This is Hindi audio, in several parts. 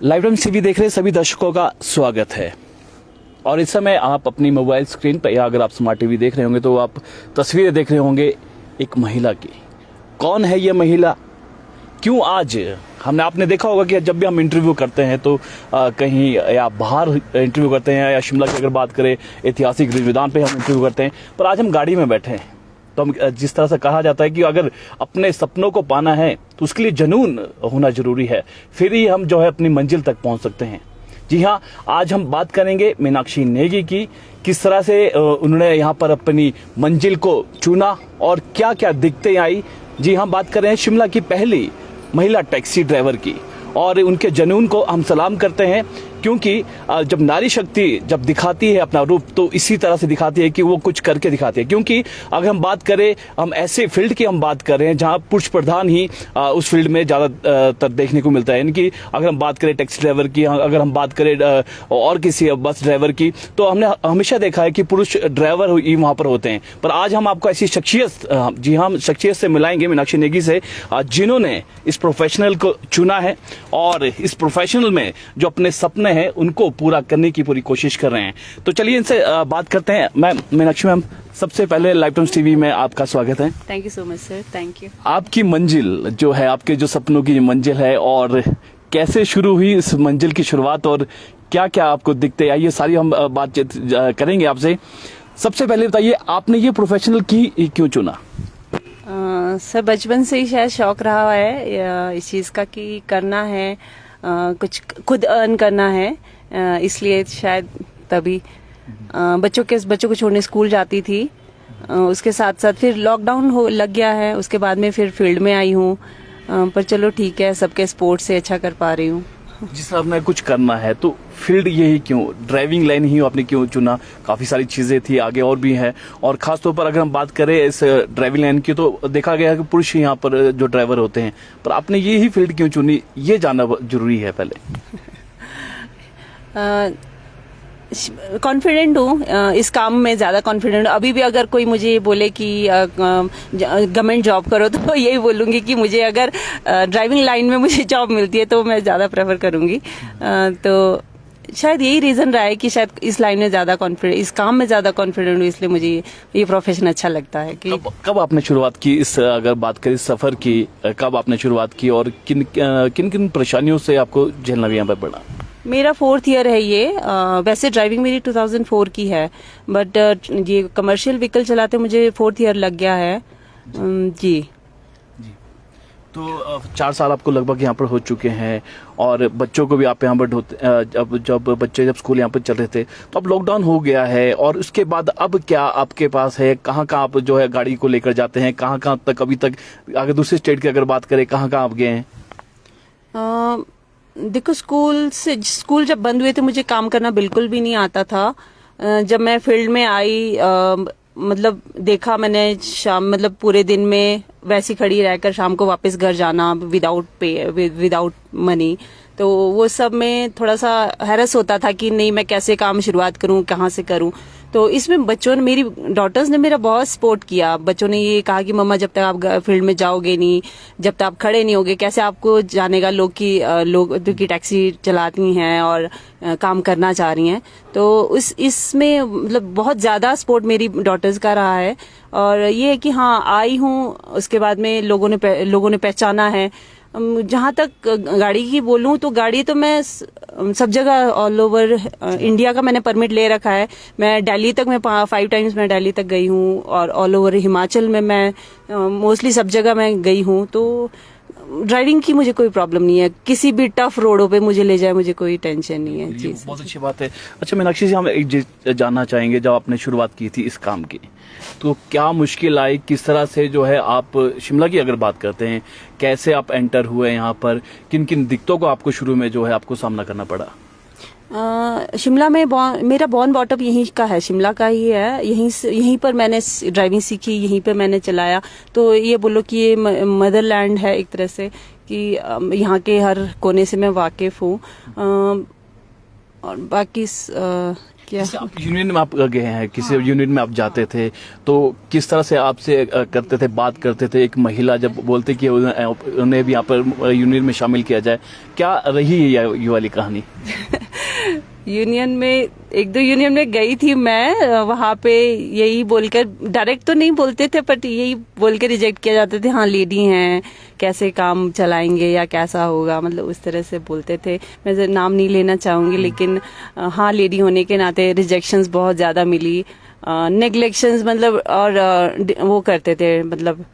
लाइव टाइम्स टीवी देख रहे सभी दर्शकों का स्वागत है। और इस समय आप अपनी मोबाइल स्क्रीन पर या अगर आप स्मार्ट टीवी देख रहे होंगे तो आप तस्वीरें देख रहे होंगे एक महिला की। कौन है ये महिला, क्यों आज आपने देखा होगा कि जब भी हम इंटरव्यू करते हैं तो कहीं या बाहर इंटरव्यू करते हैं या शिमला की अगर बात करें ऐतिहासिक रिज मैदान पे हम इंटरव्यू करते हैं, पर आज हम गाड़ी में बैठे हैं। तो हम जिस तरह से कहा जाता है कि अगर अपने सपनों को पाना है तो उसके लिए जुनून होना जरूरी है, फिर ही हम जो है अपनी मंजिल तक पहुंच सकते हैं। जी हाँ, आज हम बात करेंगे मीनाक्षी नेगी की, किस तरह से उन्होंने यहाँ पर अपनी मंजिल को चुना और क्या क्या दिक्कतें आई। जी हाँ, बात कर रहे हैं शिमला की पहली महिला टैक्सी ड्राइवर की, और उनके जुनून को हम सलाम करते हैं, क्योंकि जब नारी शक्ति जब दिखाती है अपना रूप तो इसी तरह से दिखाती है कि वो कुछ करके दिखाती है। क्योंकि अगर हम बात करें, हम ऐसे फील्ड की हम बात कर रहे हैं जहां पुरुष प्रधान ही उस फील्ड में ज़्यादातर देखने को मिलता है। यानी कि अगर हम बात करें टैक्सी ड्राइवर की, अगर हम बात करें और किसी बस ड्राइवर की, तो हमने हमेशा देखा है कि पुरुष ड्राइवर ही वहाँ पर होते हैं। पर आज हम आपको ऐसी शख्सियत, जी हाँ, शख्सियत से मिलाएंगे, मीनाक्षी नेगी से, जिन्होंने इस प्रोफेशनल को चुना है और इस प्रोफेशनल में जो अपने सपने हैं उनको पूरा करने की पूरी कोशिश कर रहे हैं। तो चलिए इनसे बात करते हैं। मैम, मीनाक्षी मैम, सबसे पहले लाइव टाइम्स टीवी में आपका स्वागत है। Thank you so much sir, thank you. आपकी मंजिल जो है, आपके जो सपनों की मंजिल है, और कैसे शुरू हुई इस मंजिल की शुरुआत और क्या क्या आपको दिखते हैं, ये सारी हम बातचीत करेंगे आपसे। सबसे पहले बताइए, आपने ये प्रोफेशनल की क्यों चुना? सर, बचपन से ही शायद शौक रहा है इस चीज़ का कि करना है, कुछ खुद अर्न करना है, इसलिए शायद तभी बच्चों को छोड़ने स्कूल जाती थी। उसके साथ साथ फिर लॉकडाउन लग गया है, उसके बाद में फिर फील्ड में आई हूँ। पर चलो ठीक है, सबके स्पोर्ट्स से अच्छा कर पा रही हूँ। जिस तरह आपने कुछ करना है तो फील्ड यही क्यों, ड्राइविंग लाइन ही आपने क्यों चुना? काफी सारी चीजें थी, आगे और भी हैं, और खासतौर पर अगर हम बात करें इस ड्राइविंग लाइन की तो देखा गया है कि पुरुष यहाँ पर जो ड्राइवर होते हैं, पर आपने यही फील्ड क्यों चुनी, ये जानना जरूरी है पहले। कॉन्फिडेंट हूँ इस काम में, ज़्यादा कॉन्फिडेंट। अभी भी अगर कोई मुझे बोले कि गवर्नमेंट जॉब करो तो यही बोलूँगी कि मुझे अगर ड्राइविंग लाइन में मुझे जॉब मिलती है तो मैं ज़्यादा प्रेफर करूँगी। तो शायद यही रीज़न रहा है कि शायद इस लाइन में ज़्यादा कॉन्फिडेंट, इस काम में ज़्यादा कॉन्फिडेंट हूँ, इसलिए मुझे ये प्रोफेशन अच्छा लगता है। कि कब आपने शुरुआत की इस, अगर बात करें सफ़र की, कब आपने शुरुआत की और किन किन परेशानियों से आपको झेलना भी यहाँ पर पड़ा? मेरा 4th ईयर है ये। वैसे ड्राइविंग मेरी 2004 की है, बट ये कमर्शियल व्हीकल चलाते मुझे 4th ईयर लग गया है। जी। तो 4 साल आपको लगभग यहाँ पर हो चुके हैं, और बच्चों को भी आप यहाँ पर जब बच्चे स्कूल यहाँ पर चल रहे थे तो अब लॉकडाउन हो गया है, और उसके बाद अब क्या आपके पास है? कहाँ कहाँ आप जो है गाड़ी को लेकर जाते हैं, कहाँ कहाँ तक अभी तक, अगर दूसरे स्टेट की अगर बात करें, कहाँ कहाँ आप गए हैं? देखो, स्कूल जब बंद हुए थे मुझे काम करना बिल्कुल भी नहीं आता था। जब मैं फील्ड में आई, मतलब देखा मैंने, शाम मतलब पूरे दिन में वैसी खड़ी रहकर शाम को वापस घर जाना विदाउट पे, विदाउट मनी, तो वो सब में थोड़ा सा हैरस होता था कि नहीं मैं कैसे काम शुरुआत करूं, कहाँ से करूं। तो इसमें बच्चों ने, मेरी डॉटर्स ने मेरा बहुत सपोर्ट किया। बच्चों ने ये कहा कि मम्मा जब तक आप फील्ड में जाओगे नहीं, जब तक आप खड़े नहीं होगे, कैसे आपको जानेगा लोग की टैक्सी चलाती हैं और काम करना चाह रही हैं। तो इसमें मतलब बहुत ज़्यादा सपोर्ट मेरी डॉटर्स का रहा है। और ये है कि हाँ, आई हूँ, उसके बाद में लोगों ने पहचाना है। जहाँ तक गाड़ी की बोलूँ तो गाड़ी तो मैं सब जगह ऑल ओवर इंडिया का मैंने परमिट ले रखा है। मैं दिल्ली तक, मैं 5 टाइम्स मैं दिल्ली तक गई हूँ, और ऑल ओवर हिमाचल में मैं मोस्टली सब जगह मैं गई हूँ। तो ड्राइविंग की मुझे कोई प्रॉब्लम नहीं है, किसी भी टफ रोडों पे मुझे ले जाए, मुझे कोई टेंशन नहीं है। जी, बहुत अच्छी बात है। अच्छा मीनाक्षी जी, हम एक चीज जानना चाहेंगे, जब आपने शुरुआत की थी इस काम की तो क्या मुश्किल आई, किस तरह से जो है आप शिमला की अगर बात करते हैं, कैसे आप एंटर हुए यहाँ पर, किन किन दिक्कतों को आपको शुरू में जो है आपको सामना करना पड़ा? शिमला में मेरा बॉर्न बॉटअप यहीं का है, शिमला का ही है। यहीं पर मैंने ड्राइविंग सीखी, यहीं पर मैंने चलाया। तो ये बोलो कि ये मदरलैंड है एक तरह से, कि यहाँ के हर कोने से मैं वाकिफ हूँ। और बाकी क्या। जैसे आप यूनियन में आप गए हैं, किसी यूनियन में आप जाते थे तो किस तरह से आपसे करते थे, बात करते थे? एक महिला जब बोलते कि उन्हें भी यहाँ पर यूनियन में शामिल किया जाए, क्या रही है ये वाली कहानी? यूनियन में 1-2 यूनियन में गई थी मैं, वहां पे यही बोलकर, डायरेक्ट तो नहीं बोलते थे बट यही बोल के रिजेक्ट किया जाते थे, हाँ लेडी हैं कैसे काम चलाएंगे या कैसा होगा, मतलब उस तरह से बोलते थे। मैं नाम नहीं लेना चाहूंगी लेकिन हाँ लेडी होने के नाते रिजेक्शंस बहुत ज्यादा मिली, नेग्लेक्शंस मतलब, और वो करते थे, मतलब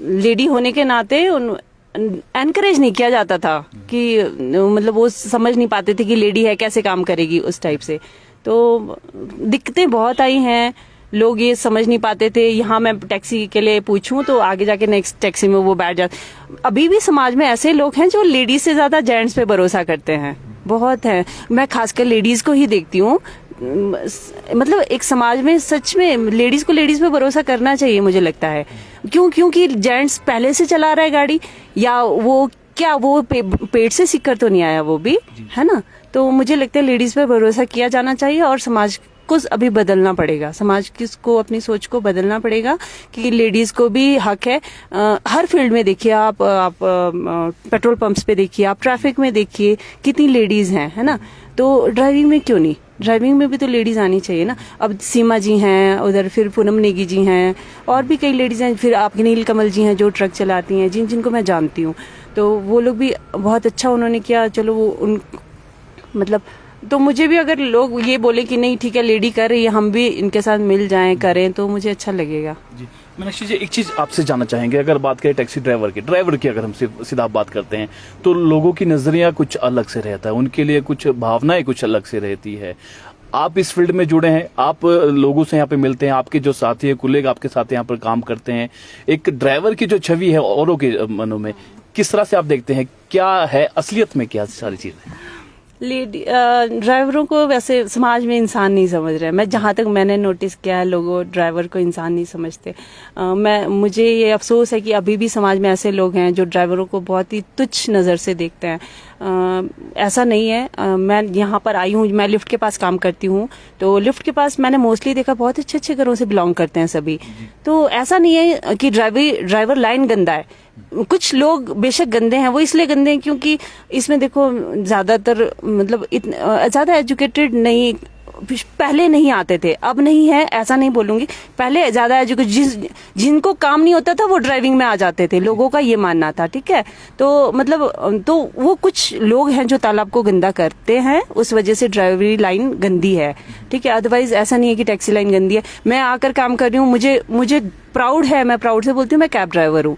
लेडी होने के नाते उन एनकरेज नहीं किया जाता था कि मतलब वो समझ नहीं पाते थे कि लेडी है कैसे काम करेगी, उस टाइप से। तो दिक्कतें बहुत आई हैं, लोग ये समझ नहीं पाते थे। यहाँ मैं टैक्सी के लिए पूछूं तो आगे जाके नेक्स्ट टैक्सी में वो बैठ जाते। अभी भी समाज में ऐसे लोग हैं जो लेडीज से ज्यादा जेंट्स पे भरोसा करते हैं, बहुत है। मैं खासकर लेडीज को ही देखती हूँ, मतलब एक समाज में सच में लेडीज को लेडीज पे भरोसा करना चाहिए मुझे लगता है। क्योंकि जेंट्स पहले से चला रहा है गाड़ी, या वो क्या वो पेट से सीखकर तो नहीं आया, वो भी है ना। तो मुझे लगता है लेडीज पे भरोसा किया जाना चाहिए और समाज को अभी बदलना पड़ेगा, समाज को अपनी सोच को बदलना पड़ेगा कि लेडीज को भी हक है। हर फील्ड में देखिए आप पेट्रोल पंप्स पे देखिए, आप ट्रैफिक में देखिए कितनी लेडीज हैं, है ना। तो ड्राइविंग में क्यों नहीं, ड्राइविंग में भी तो लेडीज आनी चाहिए ना। अब सीमा जी हैं उधर, फिर पूनम नेगी जी हैं, और भी कई लेडीज हैं, फिर आपकी नील कमल जी हैं जो ट्रक चलाती हैं, जिनको मैं जानती हूँ। तो वो लोग भी बहुत अच्छा उन्होंने किया, चलो वो उन मतलब। तो मुझे भी अगर लोग ये बोले कि नहीं ठीक है लेडी कर रही है, हम भी इनके साथ मिल जाएं करें, तो मुझे अच्छा लगेगा जी। मीनाक्षी जी, एक चीज आपसे जानना चाहेंगे, अगर बात करें टैक्सी ड्राइवर की अगर हम सीधा बात करते हैं तो लोगों की नजरिया कुछ अलग से रहता है, उनके लिए कुछ भावनाएं कुछ अलग से रहती है। आप इस फील्ड में जुड़े हैं, आप लोगों से यहाँ पे मिलते हैं, आपके जो साथी है कुलीग आपके साथ यहाँ पर काम करते हैं, एक ड्राइवर की जो छवि है औरों के मनों में किस तरह से आप देखते हैं, क्या है असलियत में, क्या सारी चीजें? लेडी ड्राइवरों को वैसे समाज में इंसान नहीं समझ रहे। मैं जहाँ तक मैंने नोटिस किया है, लोगों ड्राइवर को इंसान नहीं समझते। मुझे ये अफसोस है कि अभी भी समाज में ऐसे लोग हैं जो ड्राइवरों को बहुत ही तुच्छ नज़र से देखते हैं। ऐसा नहीं है। मैं यहाँ पर आई हूँ, मैं लिफ्ट के पास काम करती हूँ, तो लिफ्ट के पास मैंने मोस्टली देखा बहुत अच्छे अच्छे घरों से बिलोंग करते हैं सभी। तो ऐसा नहीं है कि ड्राइवर लाइन गंदा है। कुछ लोग बेशक गंदे हैं, वो इसलिए गंदे हैं क्योंकि इसमें देखो ज्यादातर मतलब ज्यादा एजुकेटेड नहीं, पहले नहीं आते थे, अब नहीं है ऐसा नहीं बोलूंगी। पहले ज्यादा एजुकेटेड जिनको काम नहीं होता था वो ड्राइविंग में आ जाते थे, लोगों का ये मानना था, ठीक है। तो मतलब तो वो कुछ लोग हैं जो तालाब को गंदा करते हैं, उस वजह से ड्राइवरी लाइन गंदी है, ठीक है। अदरवाइज ऐसा नहीं है कि टैक्सी लाइन गंदी है। मैं आकर काम कर रही हूँ, मुझे प्राउड है, मैं प्राउड से बोलती हूँ मैं कैब ड्राइवर हूँ।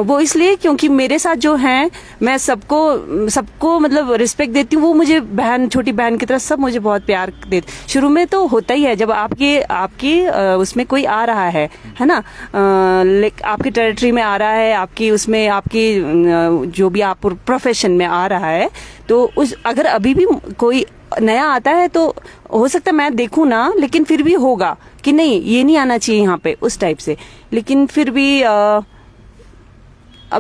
वो इसलिए क्योंकि मेरे साथ जो हैं, मैं सबको मतलब रिस्पेक्ट देती हूँ। वो मुझे छोटी बहन की तरह सब मुझे बहुत प्यार देते। शुरू में तो होता ही है जब आपकी उसमें कोई आ रहा है ना, आपकी टेरिटरी में आ रहा है, आपकी उसमें आपकी जो भी आप प्रोफेशन में आ रहा है, तो अगर अभी भी कोई नया आता है तो हो सकता है मैं देखूं ना, लेकिन फिर भी होगा कि नहीं ये नहीं आना चाहिए यहाँ पे, उस टाइप से। लेकिन फिर भी अब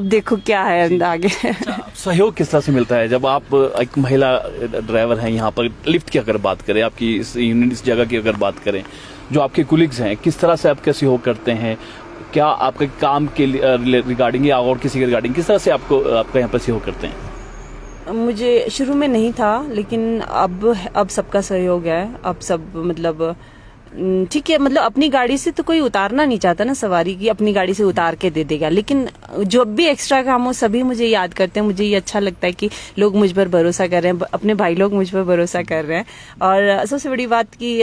देखो क्या है आगे। सहयोग किस तरह से मिलता है जब आप एक महिला ड्राइवर हैं यहाँ पर? लिफ्ट की अगर बात करें, आपकी इस जगह की अगर बात करें, जो आपके कुलीग्स हैं किस तरह से आपका सहयोग करते हैं? क्या आपके काम के रिगार्डिंग या और किसी के रिगार्डिंग किस तरह से आपका यहाँ पर सहयोग करते हैं? मुझे शुरू में नहीं था, लेकिन अब सबका सहयोग है। अब सब मतलब ठीक है, मतलब अपनी गाड़ी से तो कोई उतारना नहीं चाहता ना सवारी की, अपनी गाड़ी से उतार के दे देगा। लेकिन जो भी एक्स्ट्रा काम हो सभी मुझे याद करते हैं। मुझे ये अच्छा लगता है कि लोग मुझ पर भरोसा कर रहे हैं, अपने भाई लोग मुझ पर भरोसा कर रहे हैं। और सबसे बड़ी बात कि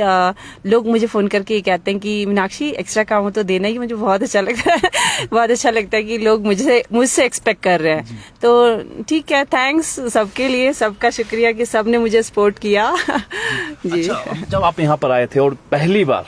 लोग मुझे फोन करके ये कहते हैं कि मीनाक्षी एक्स्ट्रा काम हो तो देना ही। मुझे बहुत अच्छा लगता है बहुत अच्छा लगता है कि लोग मुझसे एक्सपेक्ट कर रहे हैं। तो ठीक है, थैंक्स सबके लिए, सबका शुक्रिया कि सबने मुझे सपोर्ट किया। जी। अच्छा, जब आप यहाँ पर आए थे और पहली बार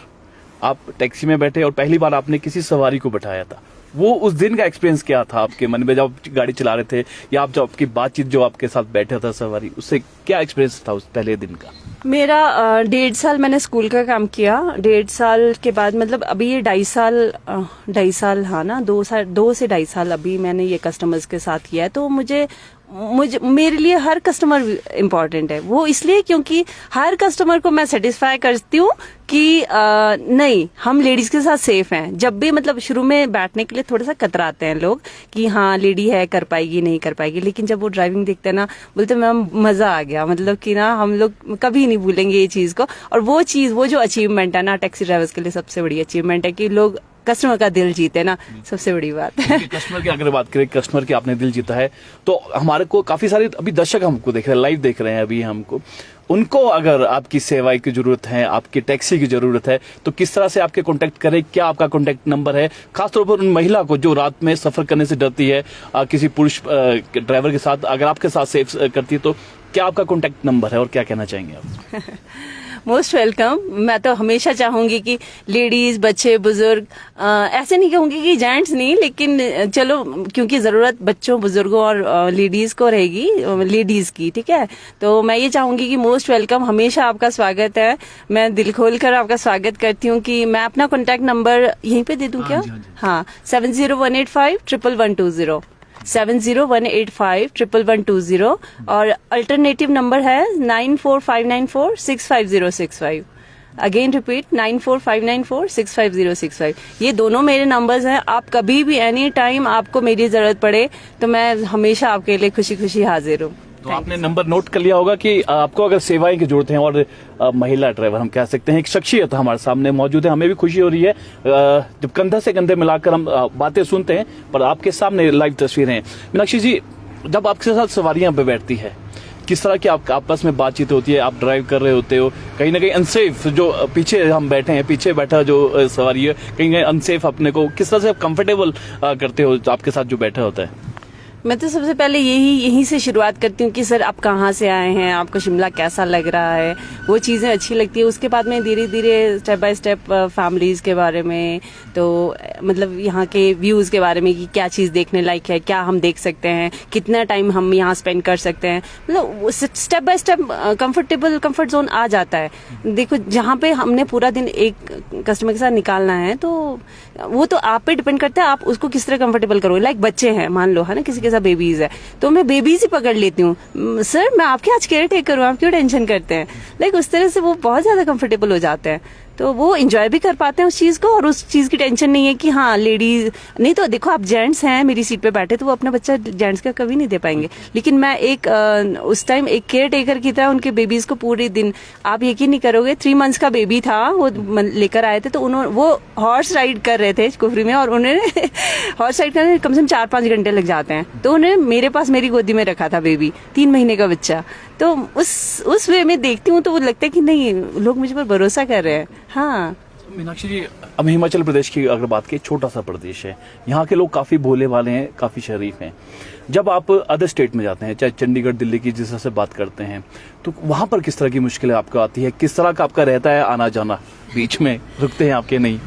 आप टैक्सी में बैठे और पहली बार आपने किसी सवारी को बैठाया था, वो उस दिन का एक्सपीरियंस क्या था आपके मन में जब आप गाड़ी चला रहे थे, या आप जब आपकी बातचीत जो आपके साथ बैठा था सवारी, उससे क्या एक्सपीरियंस था उस पहले दिन का? मेरा 1.5 साल मैंने स्कूल का काम किया। 1.5 साल के बाद मतलब अभी ये 2.5 साल हाँ ना, 2 से 2.5 साल अभी मैंने ये कस्टमर्स के साथ किया है। तो मुझे मेरे लिए हर कस्टमर इम्पोर्टेंट है। वो इसलिए क्योंकि हर कस्टमर को मैं सेटिस्फाई करती हूँ कि नहीं, हम लेडीज के साथ सेफ हैं। जब भी मतलब शुरू में बैठने के लिए थोड़ा सा कतराते हैं लोग कि हाँ लेडी है, कर पाएगी नहीं कर पाएगी, लेकिन जब वो ड्राइविंग देखते हैं ना, बोलते मैम मजा आ गया, मतलब कि ना हम लोग कभी नहीं भूलेंगे ये चीज को। और वो चीज, वो जो अचीवमेंट है ना, टैक्सी ड्राइवर्स के लिए सबसे बड़ी अचीवमेंट है कि लोग कस्टमर का दिल जीते ना, सबसे बड़ी बात है। कस्टमर की अगर बात करें, कस्टमर की आपने दिल जीता है, तो हमारे को काफी सारे अभी दर्शक हमको देख रहे हैं, लाइव देख रहे हैं अभी हमको, उनको अगर आपकी सेवाएं की जरूरत है, आपकी टैक्सी की जरूरत है, तो किस तरह से आपके कांटेक्ट करें? क्या आपका कांटेक्ट नंबर है? खासतौर पर उन महिला को जो रात में सफर करने से डरती है, किसी पुरुष ड्राइवर के साथ, अगर आपके साथ सेफ करती है, तो क्या आपका कांटेक्ट नंबर है और क्या कहना चाहेंगे आप? Most welcome. मैं तो हमेशा चाहूंगी कि लेडीज, बच्चे, बुजुर्ग, ऐसे नहीं कहूंगी कि जेंट्स नहीं, लेकिन चलो क्योंकि जरूरत बच्चों, बुजुर्गों और लेडीज को रहेगी, लेडीज की, ठीक है। तो मैं ये चाहूंगी कि मोस्ट वेलकम, हमेशा आपका स्वागत है। मैं दिल खोल कर आपका स्वागत करती हूँ। कि मैं अपना कॉन्टैक्ट नंबर यहीं पे दे दूं क्या? हाँ, 7018511120 7018511120 और अल्टरनेटिव नंबर है 9459465065। Again repeat 9459465065। ये दोनों मेरे नंबर्स हैं। आप कभी भी एनी टाइम आपको मेरी जरूरत पड़े तो मैं हमेशा आपके लिए खुशी खुशी हाजिर हूँ। तो आपने नंबर नोट कर लिया होगा कि आपको अगर सेवाएं की जरूरत है, और महिला ड्राइवर हम कह सकते हैं, एक शख्सियत हमारे सामने मौजूद है। हमें भी खुशी हो रही है जब कंधा से कंधे मिलाकर हम बातें सुनते हैं, पर आपके सामने लाइव तस्वीरें हैं। मीनाक्षी जी, जब आपके साथ सवारियां पे बैठती है, किस तरह की आप आपस में बातचीत होती है? आप ड्राइव कर रहे होते हो, कहीं ना कहीं अनसेफ, जो पीछे हम बैठे हैं, पीछे बैठा जो सवारी है, कहीं ना कहीं अनसेफ, अपने को किस तरह से आप कंफर्टेबल करते हो आपके साथ जो बैठा होता है? मैं तो सबसे पहले यहीं से शुरुआत करती हूँ कि सर आप कहाँ से आए हैं, आपको शिमला कैसा लग रहा है, वो चीज़ें अच्छी लगती है। उसके बाद में धीरे धीरे स्टेप बाय स्टेप फैमिलीज़ के बारे में, तो मतलब यहाँ के व्यूज़ के बारे में कि क्या चीज़ देखने लायक है, क्या हम देख सकते हैं, कितना टाइम हम यहाँ स्पेंड कर सकते हैं, मतलब step by step comfort zone आ जाता है। देखो, जहाँ पे हमने पूरा दिन एक कस्टमर के साथ निकालना है, तो वो तो आप पे डिपेंड करता है, आप उसको किस तरह कंफर्टेबल करोगे। लाइक बच्चे हैं, मान लो, है ना, किसी के साथ बेबीज है, तो मैं बेबीज ही पकड़ लेती हूँ। सर मैं आपके आज केयर टेकर हूँ, आप क्यों टेंशन करते हैं। लाइक उस तरह से वो बहुत ज्यादा कंफर्टेबल हो जाते हैं, तो वो एंजॉय भी कर पाते हैं उस चीज को, और उस चीज की टेंशन नहीं है कि हाँ लेडीज नहीं। तो देखो, आप जेंट्स हैं मेरी सीट पे बैठे, तो वो अपना बच्चा जेंट्स का कभी नहीं दे पाएंगे, लेकिन मैं एक उस टाइम एक केयर टेकर की तरह उनके बेबीज को पूरे दिन, आप यकीन नहीं करोगे, 3 months का बेबी था, वो लेकर आए थे, तो उन्होंने, वो हॉर्स राइड कर रहे थे कुफरी में, और उन्होंने हॉर्स राइड करने कम से कम 4-5 घंटे लग जाते हैं, तो उन्होंने मेरे पास मेरी गोदी में रखा था बेबी, 3 महीने का बच्चा। तो उस वे में देखती हूँ तो वो लगता है कि नहीं, लोग मुझ पर भरोसा कर रहे हैं। हाँ मीनाक्षी जी, अब हिमाचल प्रदेश की अगर बात की, छोटा सा प्रदेश है, यहाँ के लोग काफी भोले भाले हैं, काफी शरीफ हैं। जब आप अदर स्टेट में जाते हैं, चाहे चंडीगढ़, दिल्ली की जिस तरह से बात करते हैं, तो वहां पर किस तरह की मुश्किलें आपको आती है? किस तरह का आपका रहता है आना जाना? बीच में रुकते हैं आपके? नहीं,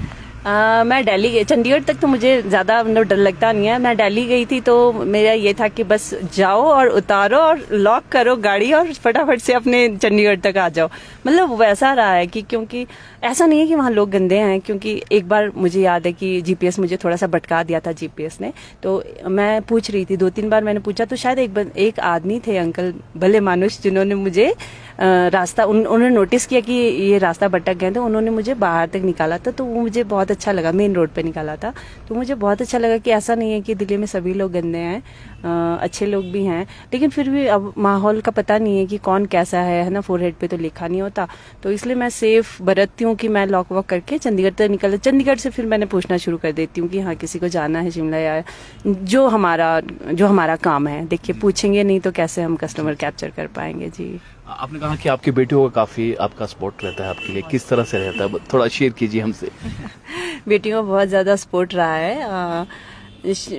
मैं दिल्ली गई, चंडीगढ़ तक तो मुझे ज्यादा डर लगता नहीं है। मैं दिल्ली गई थी तो मेरा ये था कि बस जाओ और उतारो और लॉक करो गाड़ी और फटाफट से अपने चंडीगढ़ तक आ जाओ। मतलब वैसा रहा है कि, क्योंकि ऐसा नहीं है कि वहाँ लोग गंदे हैं, क्योंकि एक बार मुझे याद है कि जीपीएस मुझे थोड़ा सा भटका दिया था जीपीएस ने। तो मैं पूछ रही थी, 2-3 बार मैंने पूछा, तो शायद एक आदमी थे, अंकल भले मानुष, जिन्होंने मुझे रास्ता, उन्होंने नोटिस किया कि ये रास्ता भटक गए, तो उन्होंने मुझे बाहर तक निकाला था। तो वो मुझे बहुत अच्छा लगा, मेन रोड पे निकाला था, तो मुझे बहुत अच्छा लगा कि ऐसा नहीं है कि दिल्ली में सभी लोग गंदे हैं, अच्छे लोग भी हैं, लेकिन फिर भी अब माहौल का पता नहीं है कि कौन कैसा है ना, फोरहेड पे तो लिखा नहीं होता। तो इसलिए मैं सेफ बरतती हूँ कि मैं लॉक वॉक करके चंडीगढ़ तक निकल, चंडीगढ़ से फिर मैंने पूछना शुरू कर देती हूँ कि हाँ किसी को जाना है शिमला, या जो हमारा काम है। देखिए, पूछेंगे नहीं तो कैसे हम कस्टमर कैप्चर कर पाएंगे। जी, आपने कहा कि आपकी बेटियों का काफी आपका सपोर्ट रहता है आपके लिए, किस तरह से रहता है, थोड़ा शेयर कीजिए हमसे। बेटियों का बहुत ज्यादा सपोर्ट रहा है।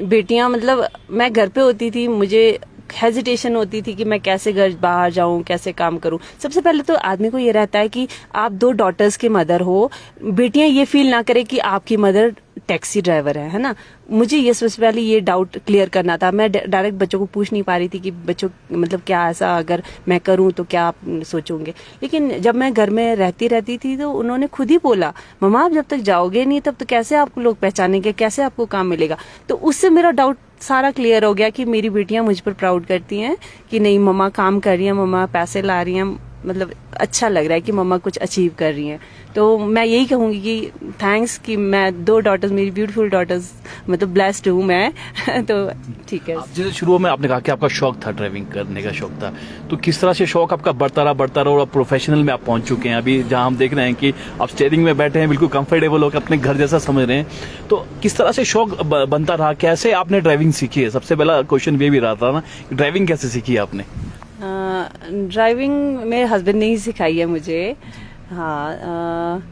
बेटियां, मतलब मैं घर पे होती थी, मुझे हेजिटेशन होती थी कि मैं कैसे घर बाहर जाऊं, कैसे काम करूं। सबसे पहले तो आदमी को ये रहता है कि आप 2 डॉटर्स के मदर हो, बेटियां ये फील ना करे कि आपकी मदर टैक्सी ड्राइवर है ना। मुझे ये सबसे पहले ये डाउट क्लियर करना था। मैं डायरेक्ट बच्चों को पूछ नहीं पा रही थी कि बच्चों, मतलब क्या ऐसा अगर मैं करूं तो क्या आप सोचोगे। लेकिन जब मैं घर में रहती थी तो उन्होंने खुद ही बोला, मम्मा आप जब तक जाओगे नहीं तब तो कैसे आपको लोग पहचानेंगे, कैसे आपको काम मिलेगा। तो उससे मेरा डाउट सारा क्लियर हो गया कि मेरी बेटियां मुझ पर प्राउड करती हैं कि नहीं मम्मा काम कर रही हैं, मम्मा पैसे ला रही हैं, मतलब अच्छा लग रहा है कि मम्मा कुछ अचीव कर रही हैं। तो मैं यही कहूँगी कि थैंक्स कि मैं 2 डॉटर्स, मेरी ब्यूटीफुल डॉटर्स, मतलब ब्लेस्ड हूँ मैं तो ठीक है। जैसे शुरू में आपने कहा कि आपका शौक था, ड्राइविंग करने का शौक था, तो किस तरह से शौक आपका बढ़ता रहा और प्रोफेशनल में आप पहुंच चुके हैं अभी, जहां हम देख रहे हैं कि आप स्टीयरिंग में बैठे हैं, बिल्कुल कंफर्टेबल होकर अपने घर जैसा समझ रहे हैं। तो किस तरह से शौक बनता रहा, कैसे आपने ड्राइविंग सीखी है? सबसे पहला क्वेश्चन ये भी रहा था ना, ड्राइविंग कैसे सीखी है आपने? ड्राइविंग मेरे हस्बैंड ने ही सिखाई है मुझे। हाँ,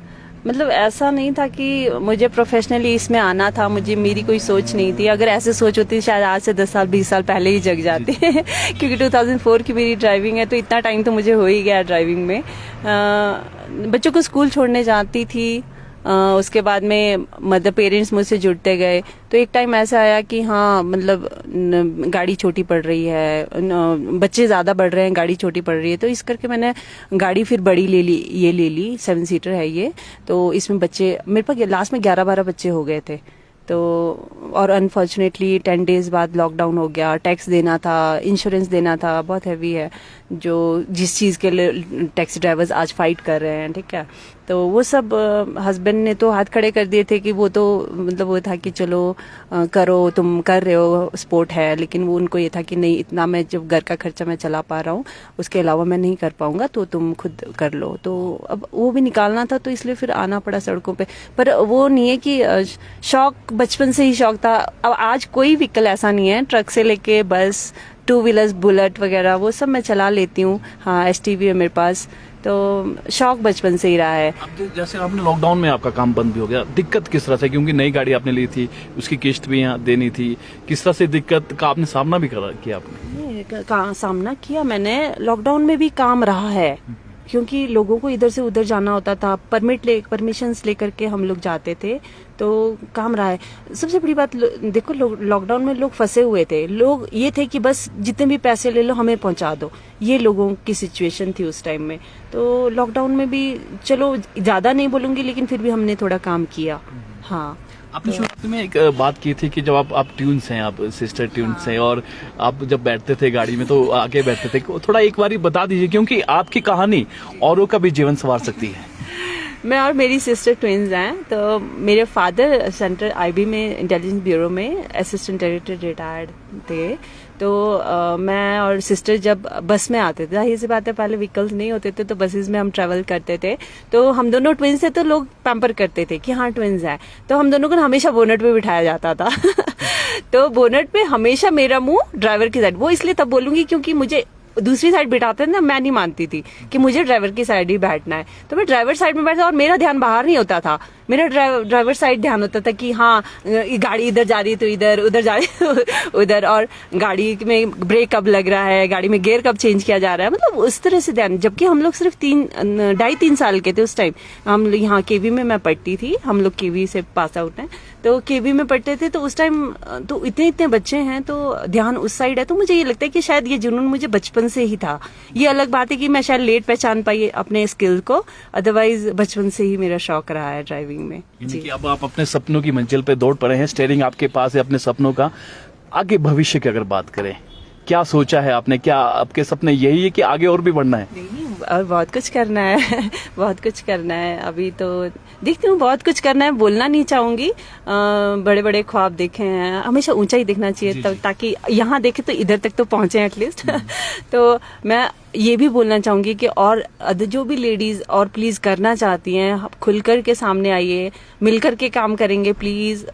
मतलब ऐसा नहीं था कि मुझे प्रोफेशनली इसमें आना था, मुझे मेरी कोई सोच नहीं थी। अगर ऐसे सोच होती शायद आज से 10 साल 20 साल पहले ही जग जाते क्योंकि 2004 की मेरी ड्राइविंग है, तो इतना टाइम तो मुझे हो ही गया ड्राइविंग में। बच्चों को स्कूल छोड़ने जाती थी, उसके बाद में मतलब पेरेंट्स मुझसे जुड़ते गए, तो एक टाइम ऐसा आया कि हाँ मतलब गाड़ी छोटी पड़ रही है, बच्चे ज़्यादा बढ़ रहे हैं, गाड़ी छोटी पड़ रही है, तो इस करके मैंने गाड़ी फिर बड़ी ले ली, ये ले ली, 7 सीटर है ये। तो इसमें बच्चे मेरे पास लास्ट में 11-12 बच्चे हो गए थे। तो और अनफॉर्चुनेटली 10 डेज बाद लॉकडाउन हो गया, टैक्स देना था, इंश्योरेंस देना था, बहुत हैवी है जो जिस चीज़ के लिए टैक्सी ड्राइवर्स आज फाइट कर रहे हैं, ठीक है। तो वो सब हस्बैंड ने तो हाथ खड़े कर दिए थे कि वो तो मतलब वो था कि चलो करो, तुम कर रहे हो, स्पोर्ट है, लेकिन वो उनको ये था कि नहीं, इतना मैं जब घर का खर्चा मैं चला पा रहा हूँ उसके अलावा मैं नहीं कर पाऊंगा, तो तुम खुद कर लो। तो अब वो भी निकालना था, तो इसलिए फिर आना पड़ा सड़कों पे। पर वो नहीं है कि शौक बचपन से ही शौक था। अब आज कोई व्हीकल ऐसा नहीं है, ट्रक से लेके बस, 2 व्हीलर्स, बुलेट वगैरह वो सब मैं चला लेती हूँ। हाँ, STV है मेरे पास, तो शौक बचपन से ही रहा है। अब जैसे आपने लॉकडाउन में आपका काम बंद भी हो गया, दिक्कत किस तरह से, क्योंकि नई गाड़ी आपने ली थी, उसकी किस्त भी यहाँ देनी थी, किस तरह से दिक्कत का आपने सामना भी किया आपने? सामना किया मैंने, लॉकडाउन में भी काम रहा है, क्योंकि लोगों को इधर से उधर जाना होता था, परमिशंस लेकर के हम लोग जाते थे, तो काम रहा है। सबसे बड़ी बात देखो, लॉकडाउन में लोग फंसे हुए थे, लोग ये थे कि बस जितने भी पैसे ले लो हमें पहुंचा दो, ये लोगों की सिचुएशन थी उस टाइम में। तो लॉकडाउन में भी चलो ज्यादा नहीं बोलूंगी, लेकिन फिर भी हमने थोड़ा काम किया। हाँ, आपने शुरुआत में एक बात की थी कि जब आप ट्यून्स हैं, आप सिस्टर ट्यून्स हैं, और आप जब बैठते थे गाड़ी में तो आगे बैठते थे, थोड़ा एक बार बता दीजिए, क्योंकि आपकी कहानी औरों का भी जीवन संवार सकती है। मैं और मेरी सिस्टर ट्विंस हैं। तो मेरे फादर सेंट्रल IB में इंटेलिजेंस ब्यूरो में असिस्टेंट डायरेक्टर रिटायर्ड थे। तो मैं और सिस्टर जब बस में आते थे, जाहिर सी बात है पहले व्हीकल्स नहीं होते थे, तो बसेस में हम ट्रेवल करते थे। तो हम दोनों ट्विंस थे, तो लोग पैम्पर करते थे कि हाँ ट्विंस हैं, तो हम दोनों को हमेशा बोनट पे बिठाया जाता था तो बोनट पे हमेशा मेरा मुंह ड्राइवर की साइड, वो इसलिए तब बोलूंगी क्योंकि मुझे दूसरी साइड बिठाते थे ना, मैं नहीं मानती थी कि मुझे ड्राइवर की साइड ही बैठना है, तो मैं ड्राइवर साइड में बैठता और मेरा ध्यान बाहर नहीं होता था, मेरा ड्राइवर साइड ध्यान होता था कि हाँ गाड़ी इधर जा रही है तो इधर, उधर जा रही है उधर, और गाड़ी में ब्रेक कब लग रहा है, गाड़ी में गियर कब चेंज किया जा रहा है, मतलब उस तरह से ध्यान। जबकि हम लोग सिर्फ 2.5-3 साल के थे उस टाइम। हम यहाँ KV में मैं पढ़ती थी, हम लोग KV से पास आउट हैं, तो KV में पढ़ते थे। तो उस टाइम तो इतने बच्चे हैं, तो ध्यान उस साइड है। तो मुझे ये लगता है कि शायद ये जुनून मुझे बचपन से ही था। ये अलग बात है कि मैं शायद लेट पहचान पाई अपने स्किल को, अदरवाइज बचपन से ही मेरा शौक रहा है ड्राइविंग में। यानी कि अब आप अपने सपनों की मंजिल पे दौड़ पड़े हैं, स्टीयरिंग आपके पास है अपने सपनों का। आगे भविष्य की अगर बात करें, क्या सोचा है आपने? क्या आपके सपने यही है कि आगे और भी बढ़ना है? नहीं, और बहुत कुछ करना है बहुत कुछ करना है। अभी तो देखती हूँ, बहुत कुछ करना है, बोलना नहीं चाहूंगी। बड़े बड़े ख्वाब देखे हैं, हमेशा ऊंचा ही दिखना चाहिए, तब ताकि यहाँ देखे तो इधर तक तो पहुंचे एटलीस्ट तो मैं ये भी बोलना चाहूंगी कि और जो भी लेडीज और प्लीज करना चाहती हैं, खुल कर के सामने आइए, मिलकर के काम करेंगे प्लीज।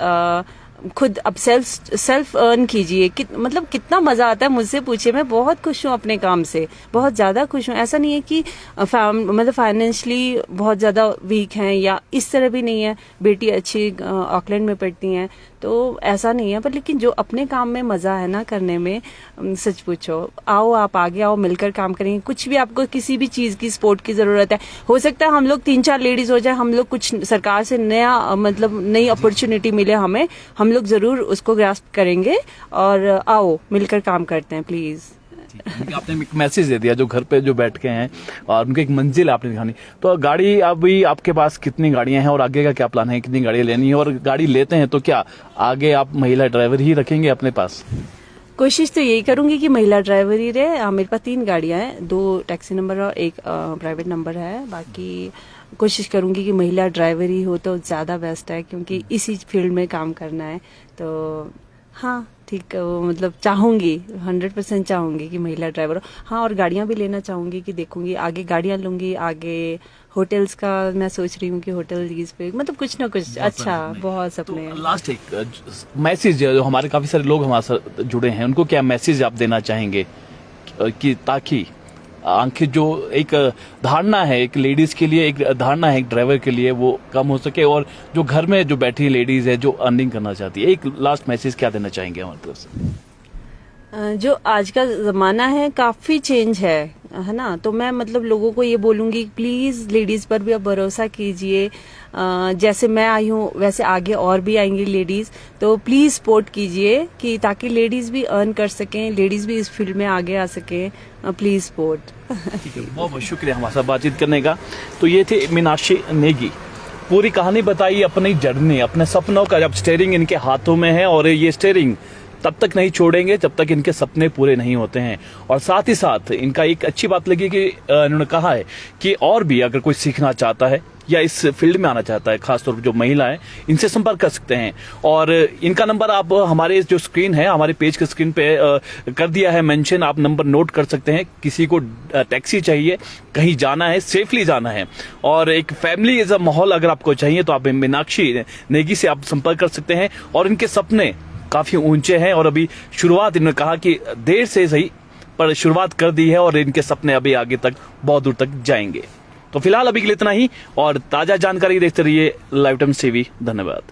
खुद अब सेल्फ अर्न कीजिए। मतलब कितना मजा आता है, मुझसे पूछिए। मैं बहुत खुश हूँ अपने काम से, बहुत ज्यादा खुश हूँ। ऐसा नहीं है कि मतलब फाइनेंशियली बहुत ज्यादा वीक हैं या इस तरह भी नहीं है। बेटी अच्छी ऑकलैंड में पढ़ती हैं, तो ऐसा नहीं है। पर लेकिन जो अपने काम में मजा है ना करने में, सच पूछो, आओ आप आगे आओ, मिलकर काम करेंगे। कुछ भी आपको किसी भी चीज की सपोर्ट की जरूरत है, हो सकता है हम लोग 3-4 लेडीज हो जाए, हम लोग कुछ सरकार से नया मतलब नई अपॉर्चुनिटी मिले हमें, हम लोग जरूर उसको ग्रास्प करेंगे। और आओ मिलकर काम करते हैं प्लीज। क्योंकि आपने एक मैसेज दे दिया जो घर पे जो बैठ के हैं और उनको एक मंजिल आपने दिखानी। तो गाड़ी अभी आपके पास कितनी गाड़ियां हैं और आगे का क्या प्लान है, कितनी गाड़ियां लेनी है, और गाड़ी लेते हैं तो क्या आगे आप महिला ड्राइवर ही रखेंगे अपने पास? कोशिश तो यही करूंगी कि महिला ड्राइवर ही रहे। मेरे पास 3 गाड़ियां हैं, 2 टैक्सी नंबर और 1 प्राइवेट नंबर है। बाकी कोशिश करूंगी कि महिला ड्राइवर ही हो तो ज्यादा बेस्ट है, क्योंकि इसी फील्ड में काम करना है। तो हाँ ठीक, मतलब चाहूंगी, 100% चाहूंगी कि महिला ड्राइवर हो। हाँ, और गाड़ियां भी लेना चाहूंगी कि देखूंगी आगे गाड़ियां लूंगी, आगे होटल्स का मैं सोच रही हूँ कि होटल लीज पे, मतलब कुछ ना कुछ अच्छा, बहुत सपने हैं। लास्ट एक मैसेज जो हमारे काफी सारे लोग हमारे साथ जुड़े हैं, उनको क्या मैसेज आप देना चाहेंगे कि ताकि आंखें जो एक धारणा है एक लेडीज के लिए, एक धारणा है एक ड्राइवर के लिए, वो कम हो सके, और जो घर में जो बैठी लेडीज है जो अर्निंग करना चाहती है, एक लास्ट मैसेज क्या देना चाहेंगे हमारी तरफ से? जो आज का जमाना है काफी चेंज है ना। तो मैं मतलब लोगों को ये बोलूंगी प्लीज लेडीज पर भी आप भरोसा कीजिए। जैसे मैं आई हूँ वैसे आगे और भी आएंगी लेडीज, तो प्लीज सपोर्ट कीजिए कि ताकि लेडीज भी अर्न कर सकें, लेडीज भी इस फील्ड में आगे आ सकें। Please support. ठीक है, बहुत बहुत शुक्रिया हमारे साथ बातचीत करने का। तो ये थे मीनाक्षी नेगी, पूरी कहानी बताई अपनी जर्नी, अपने सपनों का। जब स्टीयरिंग इनके हाथों में है और ये स्टीयरिंग तब तक नहीं छोड़ेंगे जब तक इनके सपने पूरे नहीं होते हैं। और साथ ही साथ इनका एक अच्छी बात लगी कि इन्होंने कहा है कि और भी अगर कोई सीखना चाहता है या इस फील्ड में आना चाहता है, खासतौर पर जो महिला है, इनसे संपर्क कर सकते हैं। और इनका नंबर आप हमारे जो स्क्रीन है, हमारे पेज के स्क्रीन पे कर दिया है मेंशन, आप नंबर नोट कर सकते हैं। किसी को टैक्सी चाहिए, कहीं जाना है, सेफली जाना है, और एक फैमिली एज अ माहौल अगर आपको चाहिए, तो आप मीनाक्षी नेगी से आप संपर्क कर सकते हैं। और इनके सपने काफी ऊंचे हैं और अभी शुरुआत, इन्होंने कहा कि देर से सही पर शुरुआत कर दी है और इनके सपने अभी आगे तक बहुत दूर तक जाएंगे। तो फिलहाल अभी के लिए इतना ही, और ताजा जानकारी देखते रहिए लाइव टाइम्स टीवी। धन्यवाद।